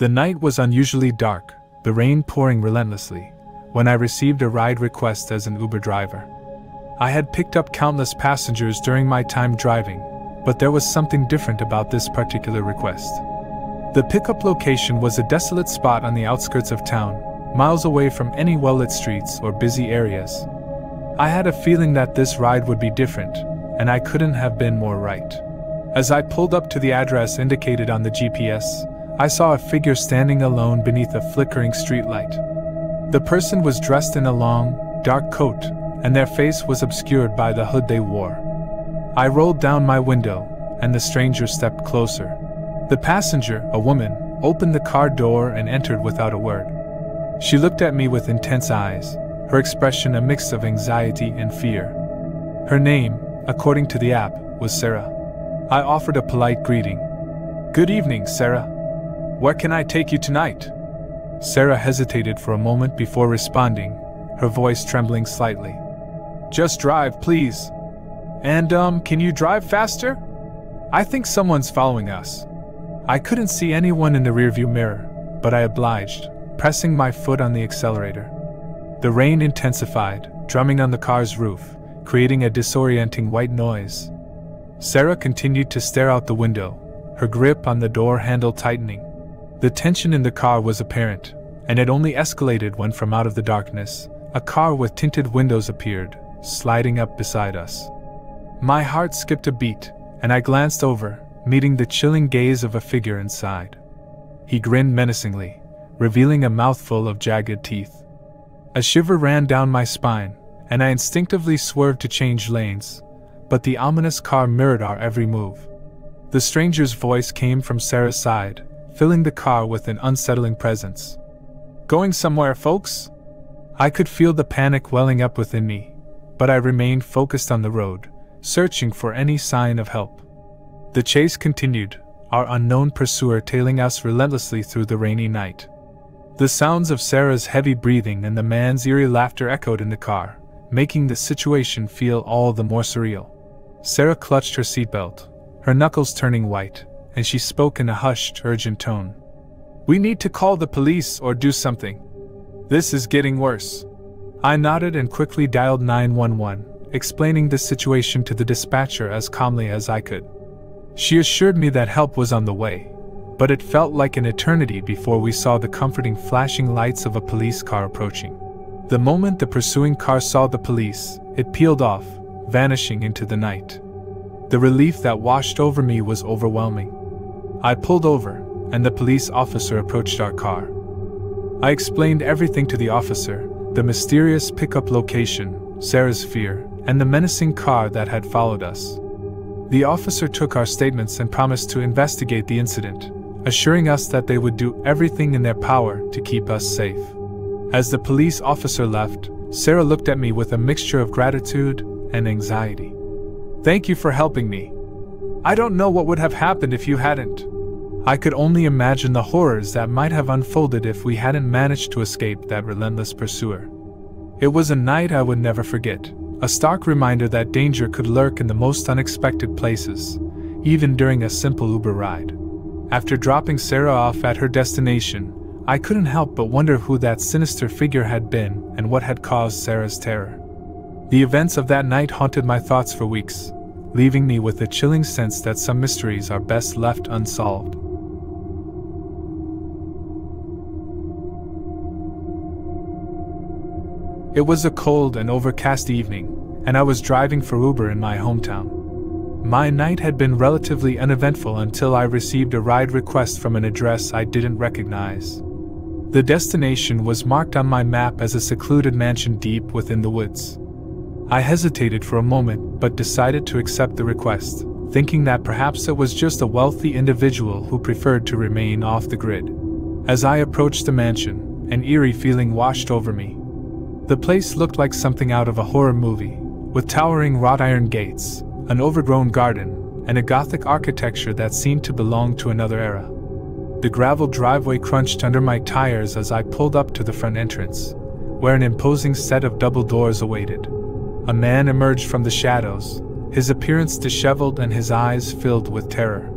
The night was unusually dark, the rain pouring relentlessly, when I received a ride request as an Uber driver. I had picked up countless passengers during my time driving, but there was something different about this particular request. The pickup location was a desolate spot on the outskirts of town, miles away from any well-lit streets or busy areas. I had a feeling that this ride would be different, and I couldn't have been more right. As I pulled up to the address indicated on the GPS, I saw a figure standing alone beneath a flickering streetlight. The person was dressed in a long, dark coat, and their face was obscured by the hood they wore. I rolled down my window, and the stranger stepped closer. The passenger, a woman, opened the car door and entered without a word. She looked at me with intense eyes, her expression a mix of anxiety and fear. Her name, according to the app, was Sarah. I offered a polite greeting. "Good evening, Sarah. Where can I take you tonight?" Sarah hesitated for a moment before responding, her voice trembling slightly. "Just drive, please. And, can you drive faster? I think someone's following us." I couldn't see anyone in the rearview mirror, but I obliged, pressing my foot on the accelerator. The rain intensified, drumming on the car's roof, creating a disorienting white noise. Sarah continued to stare out the window, her grip on the door handle tightening. The tension in the car was apparent, and it only escalated when from out of the darkness, a car with tinted windows appeared, sliding up beside us. My heart skipped a beat, and I glanced over, meeting the chilling gaze of a figure inside. He grinned menacingly, revealing a mouthful of jagged teeth. A shiver ran down my spine, and I instinctively swerved to change lanes, but the ominous car mirrored our every move. The stranger's voice came from Sarah's side, filling the car with an unsettling presence. "Going somewhere, folks?" I could feel the panic welling up within me, but I remained focused on the road, searching for any sign of help. The chase continued, our unknown pursuer tailing us relentlessly through the rainy night. The sounds of Sarah's heavy breathing and the man's eerie laughter echoed in the car, making the situation feel all the more surreal. Sarah clutched her seatbelt, her knuckles turning white, and she spoke in a hushed, urgent tone. "We need to call the police or do something. This is getting worse." I nodded and quickly dialed 911, explaining the situation to the dispatcher as calmly as I could. She assured me that help was on the way, but it felt like an eternity before we saw the comforting flashing lights of a police car approaching. The moment the pursuing car saw the police, it peeled off, vanishing into the night. The relief that washed over me was overwhelming. I pulled over, and the police officer approached our car. I explained everything to the officer, the mysterious pickup location, Sarah's fear, and the menacing car that had followed us. The officer took our statements and promised to investigate the incident, assuring us that they would do everything in their power to keep us safe. As the police officer left, Sarah looked at me with a mixture of gratitude and anxiety. "Thank you for helping me. I don't know what would have happened if you hadn't." I could only imagine the horrors that might have unfolded if we hadn't managed to escape that relentless pursuer. It was a night I would never forget, a stark reminder that danger could lurk in the most unexpected places, even during a simple Uber ride. After dropping Sarah off at her destination, I couldn't help but wonder who that sinister figure had been and what had caused Sarah's terror. The events of that night haunted my thoughts for weeks, leaving me with a chilling sense that some mysteries are best left unsolved. It was a cold and overcast evening, and I was driving for Uber in my hometown. My night had been relatively uneventful until I received a ride request from an address I didn't recognize. The destination was marked on my map as a secluded mansion deep within the woods. I hesitated for a moment but decided to accept the request, thinking that perhaps it was just a wealthy individual who preferred to remain off the grid. As I approached the mansion, an eerie feeling washed over me. The place looked like something out of a horror movie, with towering wrought iron gates, an overgrown garden, and a Gothic architecture that seemed to belong to another era. The gravel driveway crunched under my tires as I pulled up to the front entrance, where an imposing set of double doors awaited. A man emerged from the shadows, his appearance disheveled and his eyes filled with terror.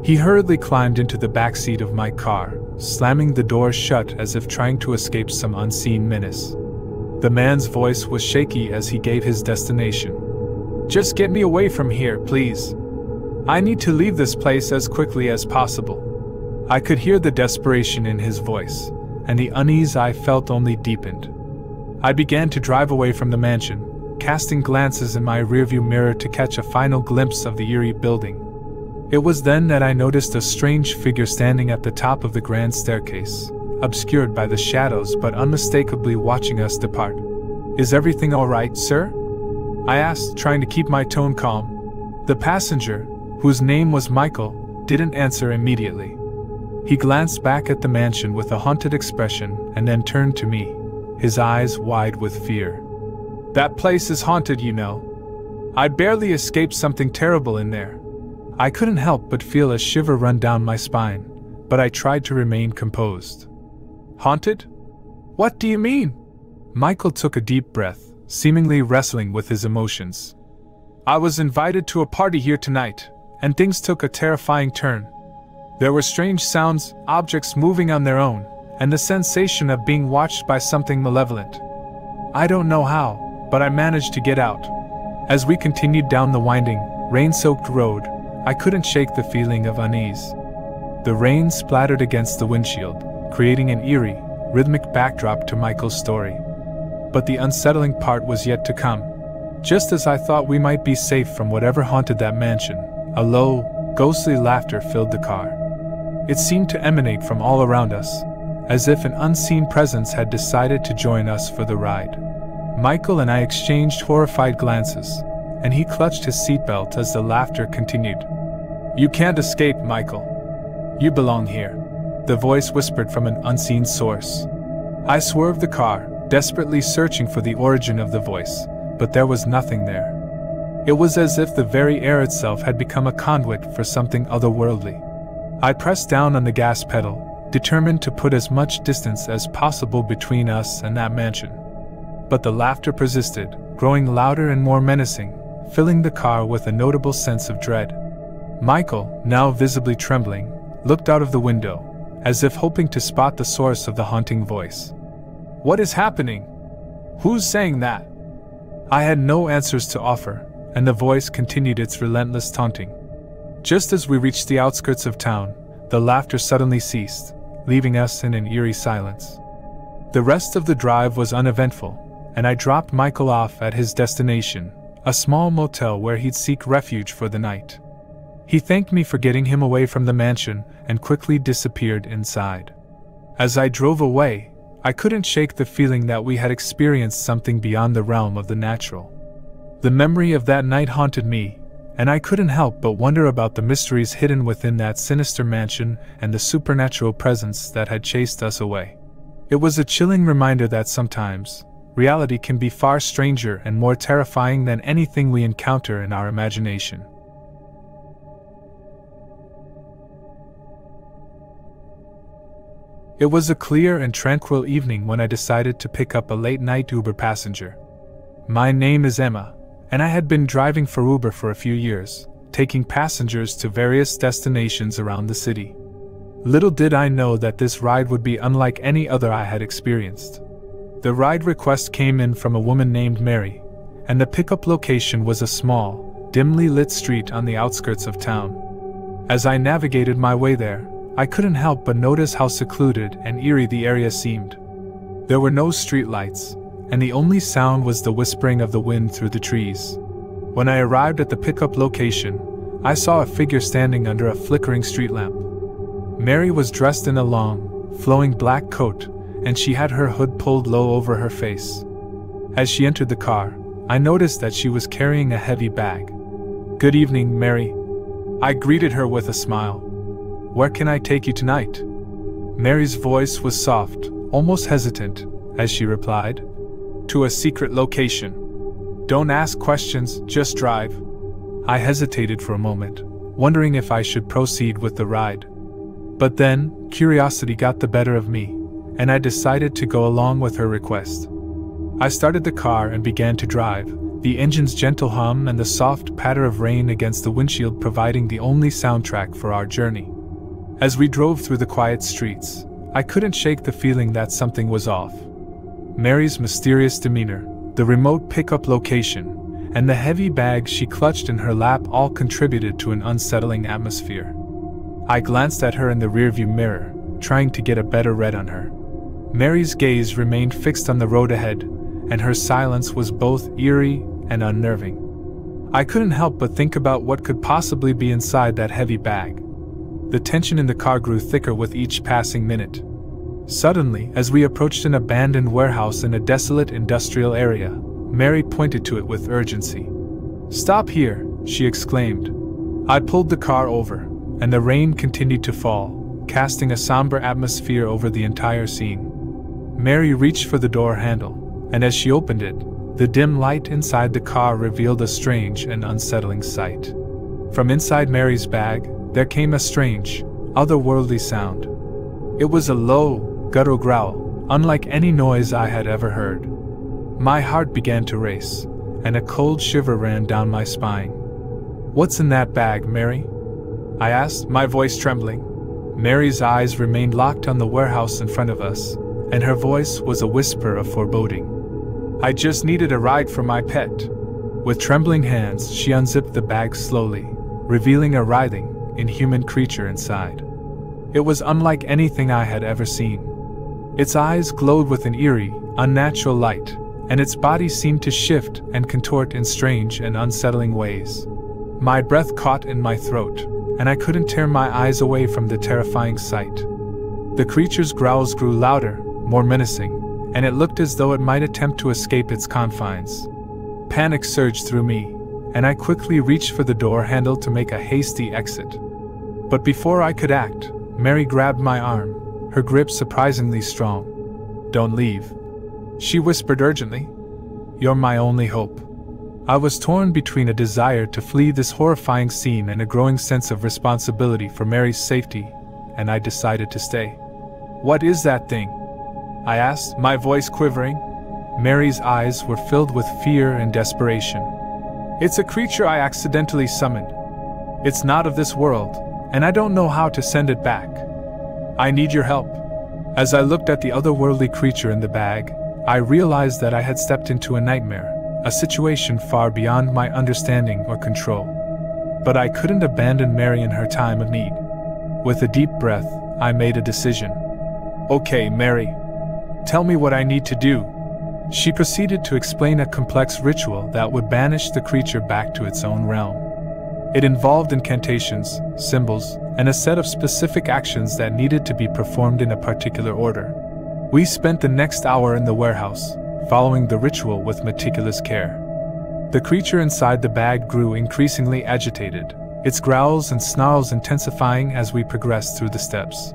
He hurriedly climbed into the back seat of my car, slamming the door shut as if trying to escape some unseen menace. The man's voice was shaky as he gave his destination. "Just get me away from here, please. I need to leave this place as quickly as possible." I could hear the desperation in his voice, and the unease I felt only deepened. I began to drive away from the mansion, casting glances in my rearview mirror to catch a final glimpse of the eerie building. It was then that I noticed a strange figure standing at the top of the grand staircase, obscured by the shadows but unmistakably watching us depart. "Is everything all right, sir?" I asked, trying to keep my tone calm. The passenger, whose name was Michael, didn't answer immediately. He glanced back at the mansion with a haunted expression and then turned to me, his eyes wide with fear. "That place is haunted, you know. I barely escaped something terrible in there." I couldn't help but feel a shiver run down my spine, but I tried to remain composed. "Haunted? What do you mean?" Michael took a deep breath, seemingly wrestling with his emotions. "I was invited to a party here tonight, and things took a terrifying turn. There were strange sounds, objects moving on their own, and the sensation of being watched by something malevolent. I don't know how, but I managed to get out. As we continued down the winding, rain-soaked road, I couldn't shake the feeling of unease. The rain splattered against the windshield, creating an eerie, rhythmic backdrop to Michael's story. But the unsettling part was yet to come. Just as I thought we might be safe from whatever haunted that mansion, a low, ghostly laughter filled the car. It seemed to emanate from all around us, as if an unseen presence had decided to join us for the ride. Michael and I exchanged horrified glances, and he clutched his seatbelt as the laughter continued. "You can't escape, Michael. You belong here," the voice whispered from an unseen source. I swerved the car, desperately searching for the origin of the voice, but there was nothing there. It was as if the very air itself had become a conduit for something otherworldly. I pressed down on the gas pedal, determined to put as much distance as possible between us and that mansion. But the laughter persisted, growing louder and more menacing, filling the car with a notable sense of dread. Michael, now visibly trembling, looked out of the window, as if hoping to spot the source of the haunting voice. "What is happening? Who's saying that?" I had no answers to offer, and the voice continued its relentless taunting. Just as we reached the outskirts of town, the laughter suddenly ceased, leaving us in an eerie silence. The rest of the drive was uneventful, and I dropped Michael off at his destination, a small motel where he'd seek refuge for the night. He thanked me for getting him away from the mansion and quickly disappeared inside. As I drove away, I couldn't shake the feeling that we had experienced something beyond the realm of the natural. The memory of that night haunted me, and I couldn't help but wonder about the mysteries hidden within that sinister mansion and the supernatural presence that had chased us away. It was a chilling reminder that sometimes, reality can be far stranger and more terrifying than anything we encounter in our imagination. It was a clear and tranquil evening when I decided to pick up a late-night Uber passenger. My name is Emma, and I had been driving for Uber for a few years, taking passengers to various destinations around the city. Little did I know that this ride would be unlike any other I had experienced. The ride request came in from a woman named Mary, and the pickup location was a small, dimly lit street on the outskirts of town. As I navigated my way there, I couldn't help but notice how secluded and eerie the area seemed. There were no streetlights, and the only sound was the whispering of the wind through the trees. When I arrived at the pickup location, I saw a figure standing under a flickering street lamp. Mary was dressed in a long, flowing black coat, and she had her hood pulled low over her face. As she entered the car, I noticed that she was carrying a heavy bag. "Good evening, Mary," I greeted her with a smile. "Where can I take you tonight?" Mary's voice was soft, almost hesitant, as she replied, "To a secret location. Don't ask questions, just drive." I hesitated for a moment, wondering if I should proceed with the ride. But then, curiosity got the better of me, and I decided to go along with her request. I started the car and began to drive, the engine's gentle hum and the soft patter of rain against the windshield providing the only soundtrack for our journey. As we drove through the quiet streets, I couldn't shake the feeling that something was off. Mary's mysterious demeanor, the remote pickup location, and the heavy bag she clutched in her lap all contributed to an unsettling atmosphere. I glanced at her in the rearview mirror, trying to get a better read on her. Mary's gaze remained fixed on the road ahead, and her silence was both eerie and unnerving. I couldn't help but think about what could possibly be inside that heavy bag. The tension in the car grew thicker with each passing minute. Suddenly, as we approached an abandoned warehouse in a desolate industrial area, Mary pointed to it with urgency. "Stop here," she exclaimed. I pulled the car over, and the rain continued to fall, casting a somber atmosphere over the entire scene. Mary reached for the door handle, and as she opened it, the dim light inside the car revealed a strange and unsettling sight. From inside Mary's bag, there came a strange, otherworldly sound. It was a low, guttural growl, unlike any noise I had ever heard. My heart began to race, and a cold shiver ran down my spine. "What's in that bag, Mary?" I asked, my voice trembling. Mary's eyes remained locked on the warehouse in front of us, and her voice was a whisper of foreboding. "I just needed a ride for my pet." With trembling hands, she unzipped the bag slowly, revealing a writhing, inhuman creature inside. It was unlike anything I had ever seen. Its eyes glowed with an eerie, unnatural light, and its body seemed to shift and contort in strange and unsettling ways. My breath caught in my throat, and I couldn't tear my eyes away from the terrifying sight. The creature's growls grew louder, more menacing, and it looked as though it might attempt to escape its confines. Panic surged through me, and I quickly reached for the door handle to make a hasty exit. But before I could act, Mary grabbed my arm, her grip surprisingly strong. "Don't leave," she whispered urgently. "You're my only hope." I was torn between a desire to flee this horrifying scene and a growing sense of responsibility for Mary's safety, and I decided to stay. "What is that thing?" I asked, my voice quivering. Mary's eyes were filled with fear and desperation. "It's a creature I accidentally summoned. It's not of this world, and I don't know how to send it back. I need your help." As I looked at the otherworldly creature in the bag, I realized that I had stepped into a nightmare, a situation far beyond my understanding or control. But I couldn't abandon Mary in her time of need. With a deep breath, I made a decision. "Okay, Mary. Tell me what I need to do." She proceeded to explain a complex ritual that would banish the creature back to its own realm. It involved incantations, symbols, and a set of specific actions that needed to be performed in a particular order. We spent the next hour in the warehouse, following the ritual with meticulous care. The creature inside the bag grew increasingly agitated, its growls and snarls intensifying as we progressed through the steps.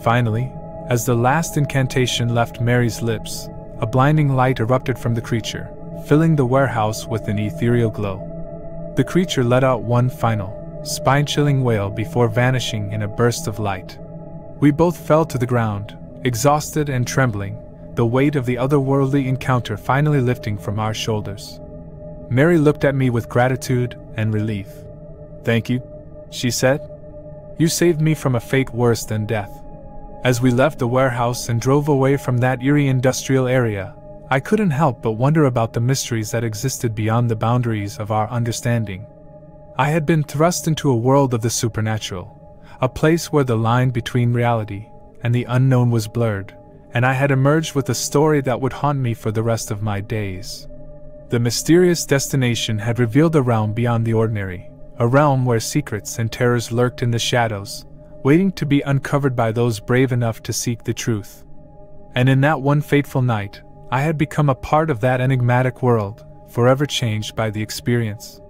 Finally, as the last incantation left Mary's lips, a blinding light erupted from the creature, filling the warehouse with an ethereal glow. The creature let out one final, spine-chilling wail before vanishing in a burst of light. We both fell to the ground, exhausted and trembling, the weight of the otherworldly encounter finally lifting from our shoulders. Mary looked at me with gratitude and relief. "Thank you," she said. "You saved me from a fate worse than death." As we left the warehouse and drove away from that eerie industrial area, I couldn't help but wonder about the mysteries that existed beyond the boundaries of our understanding. I had been thrust into a world of the supernatural, a place where the line between reality and the unknown was blurred, and I had emerged with a story that would haunt me for the rest of my days. The mysterious destination had revealed a realm beyond the ordinary, a realm where secrets and terrors lurked in the shadows, waiting to be uncovered by those brave enough to seek the truth. And in that one fateful night, I had become a part of that enigmatic world, forever changed by the experience.